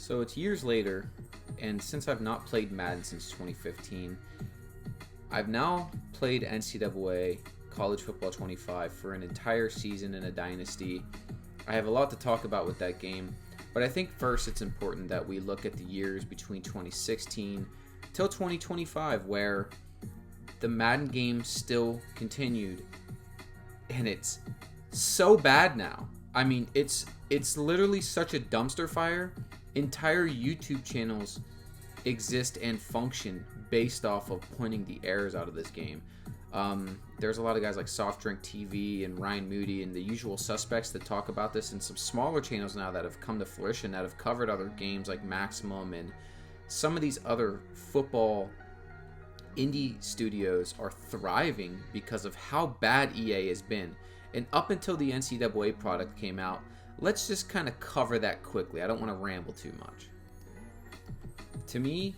So it's years later, and since I've not played Madden since 2015, I've now played NCAA College Football 25 for an entire season in a dynasty. I have a lot to talk about with that game, but I think first it's important that we look at the years between 2016 till 2025 where the Madden game still continued, and it's so bad now. I mean, it's literally such a dumpster fire. Entire YouTube channels exist and function based off of pointing the errors out of this game. There's a lot of guys like Soft Drink TV and Ryan Moody and the usual suspects that talk about this, and some smaller channels now that have come to fruition that have covered other games like Maximum, and some of these other football indie studios are thriving because of how bad EA has been. And up until the NCAA product came out, let's just kind of cover that quickly. I don't want to ramble too much. To me,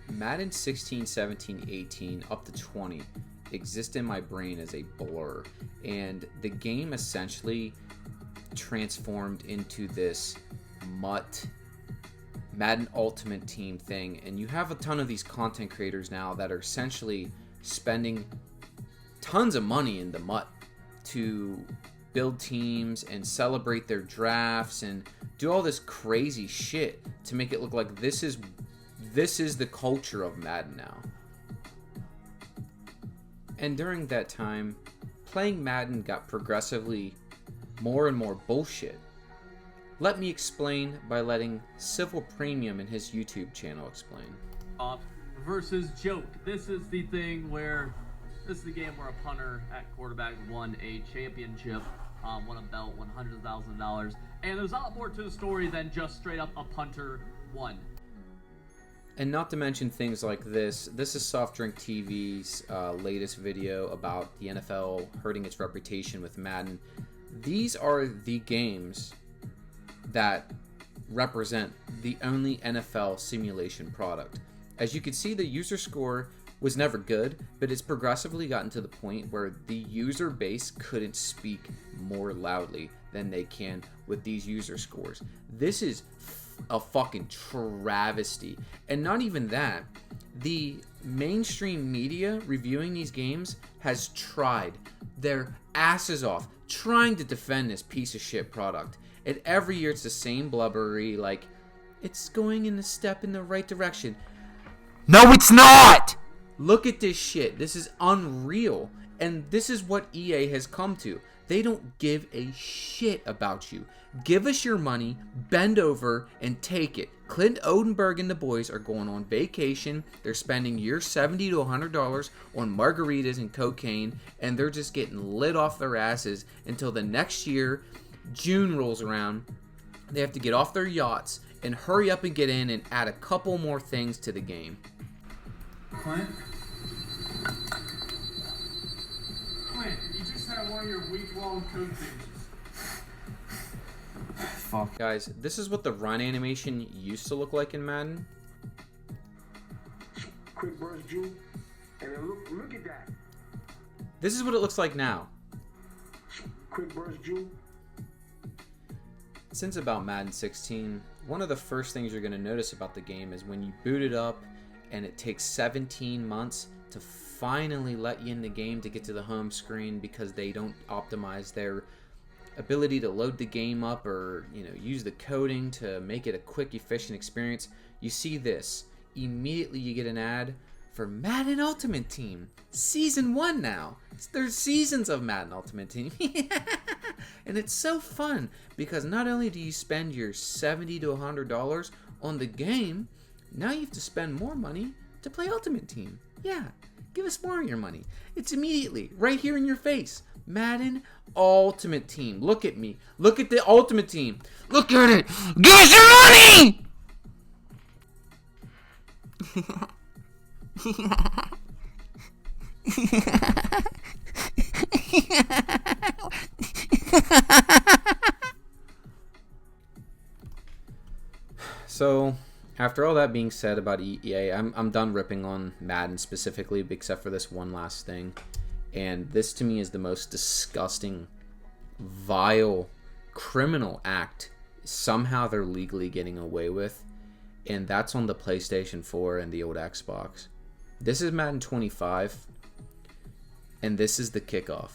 Madden 16, 17, 18, up to 20 exist in my brain as a blur. And the game essentially transformed into this mutt Madden Ultimate Team thing. And you have a ton of these content creators now that are essentially spending tons of money in the mutt to build teams and celebrate their drafts and do all this crazy shit to make it look like this is the culture of Madden now. And during that time, playing Madden got progressively more and more bullshit. Let me explain by letting Civil Premium in his YouTube channel explain. Versus joke. This is the game where a punter at quarterback won a championship, won a belt, won hundreds of thousands of dollars, and there's a lot more to the story than just straight up a punter won. And not to mention things like this. This is Soft Drink TV's latest video about the NFL hurting its reputation with Madden. These are the games that represent the only NFL simulation product. As you can see, the user score was never good, but it's progressively gotten to the point where the user base couldn't speak more loudly than they can with these user scores. This is a fucking travesty. And not even that, the mainstream media reviewing these games has tried their asses off trying to defend this piece of shit product. And every year it's the same blubbery, like, it's going in a step in the right direction. No, it's not! Look at this shit. This is unreal. And this is what EA has come to. They don't give a shit about you. Give us your money, bend over, and take it. Clint Odenberg and the boys are going on vacation. They're spending your $70 to $100 on margaritas and cocaine, and they're just getting lit off their asses until the next year, June rolls around. They have to get off their yachts and hurry up and get in and add a couple more things to the game. Clint, you just had one of your week-long code changes. Fuck. Guys, this is what the run animation used to look like in Madden. Quick burst, Drew. And then look at that. This is what it looks like now. Quick burst, Drew. Since about Madden 16, one of the first things you're going to notice about the game is when you boot it up and it takes 17 months to finally let you in the game to get to the home screen because they don't optimize their ability to load the game up or, use the coding to make it a quick, efficient experience. You see this. Immediately you get an ad for Madden Ultimate Team. Season 1 now. There's seasons of Madden Ultimate Team. And it's so fun because not only do you spend your $70 to $100 on the game, now you have to spend more money to play Ultimate Team. Yeah, give us more of your money. It's immediately right here in your face. Madden Ultimate Team. Look at me. Look at the Ultimate Team. Look at it. Give us your money! So, after all that being said about EA, I'm done ripping on Madden specifically, except for this one last thing. And this to me is the most disgusting, vile, criminal act somehow they're legally getting away with. and that's on the PlayStation 4 and the old Xbox. This is Madden 25, and this is the kickoff.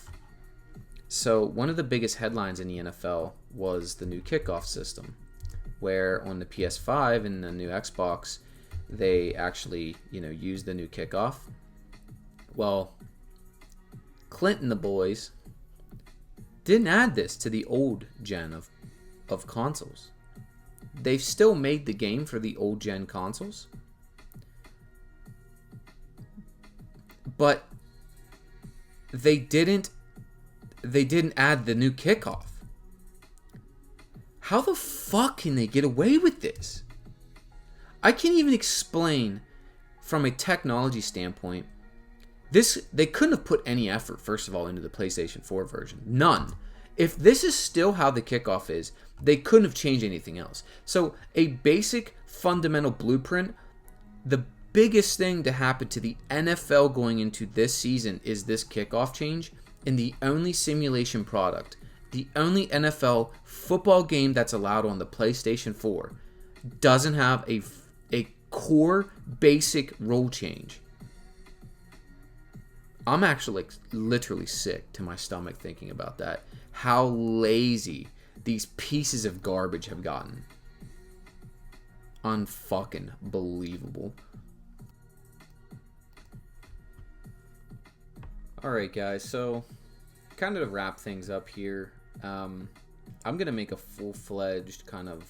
So one of the biggest headlines in the NFL was the new kickoff system, where on the PS5 and the new Xbox, they actually, use the new kickoff. Well, Clint and the boys didn't add this to the old gen of consoles. They've still made the game for the old gen consoles, but they didn't add the new kickoff. How the fuck can they get away with this? I can't even explain from a technology standpoint. They couldn't have put any effort, first of all, into the PlayStation 4 version. None. If this is still how the kickoff is, they couldn't have changed anything else. So a basic fundamental blueprint, the biggest thing to happen to the NFL going into this season is this kickoff change. And the only simulation product, the only NFL football game that's allowed on the PlayStation 4 doesn't have a core basic rule change. I'm actually literally sick to my stomach thinking about that. How lazy these pieces of garbage have gotten. Unfucking believable. Alright guys, so kind of to wrap things up here, I'm going to make a full-fledged kind of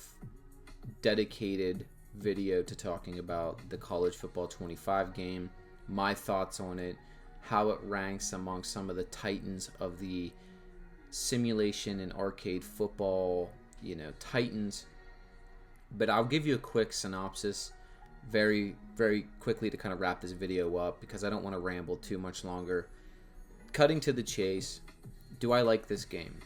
dedicated video to talking about the College Football 25 game, my thoughts on it, how it ranks among some of the titans of the simulation and arcade football, titans. But I'll give you a quick synopsis very, very quickly to kind of wrap this video up because I don't want to ramble too much longer. Cutting to the chase, do I like this game?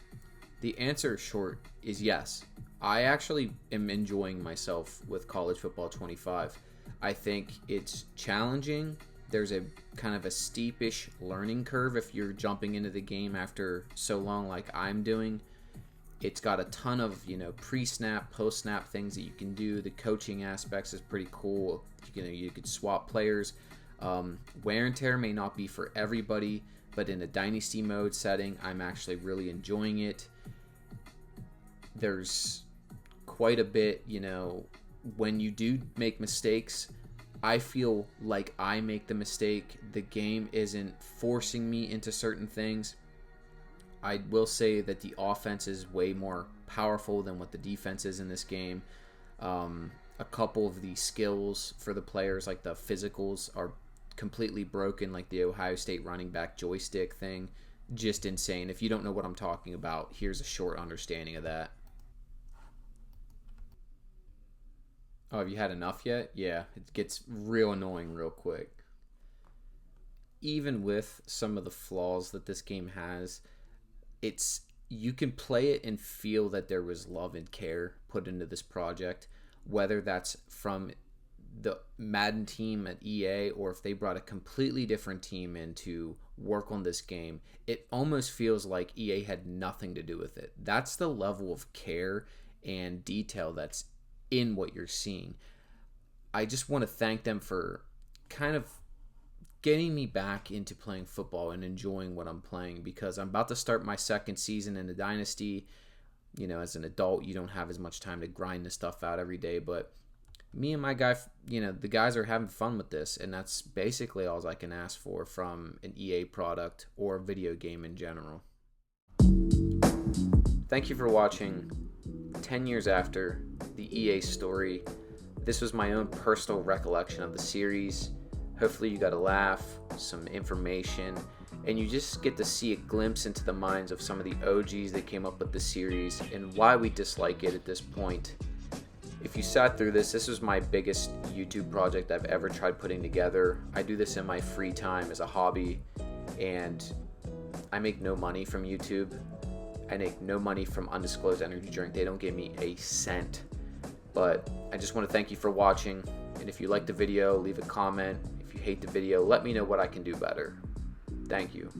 The answer short is yes. I actually am enjoying myself with College Football 25. I think it's challenging. There's a kind of a steepish learning curve if you're jumping into the game after so long like I'm doing. It's got a ton of, pre-snap, post-snap things that you can do. The coaching aspects is pretty cool. You could swap players. Wear and tear may not be for everybody, but in a dynasty mode setting, I'm actually really enjoying it. There's quite a bit, when you do make mistakes, I feel like I make the mistake. The game isn't forcing me into certain things. I will say that the offense is way more powerful than what the defense is in this game. A couple of the skills for the players, like the physicals, are completely broken, like the Ohio State running back joystick thing. Just insane. If you don't know what I'm talking about, here's a short understanding of that. Oh, have you had enough yet? Yeah, it gets real annoying real quick. Even with some of the flaws that this game has, you can play it and feel that there was love and care put into this project, whether that's from the Madden team at EA or if they brought a completely different team in to work on this game. It almost feels like EA had nothing to do with it. That's the level of care and detail that's in what you're seeing. I just want to thank them for kind of getting me back into playing football and enjoying what I'm playing, because I'm about to start my second season in the Dynasty. As an adult, you don't have as much time to grind this stuff out every day, but me and my guy, the guys are having fun with this, and that's basically all I can ask for from an EA product or a video game in general. Thank you for watching 10 years after the EA story. This was my own personal recollection of the series. Hopefully you got a laugh, some information, and you just get to see a glimpse into the minds of some of the OGs that came up with the series and why we dislike it at this point. If you sat through this was my biggest YouTube project I've ever tried putting together. I do this in my free time as a hobby, and I make no money from YouTube. I make no money from Undisclosed Energy Drink. They don't give me a cent. But I just want to thank you for watching, and if you like the video, leave a comment. If you hate the video, let me know what I can do better. Thank you.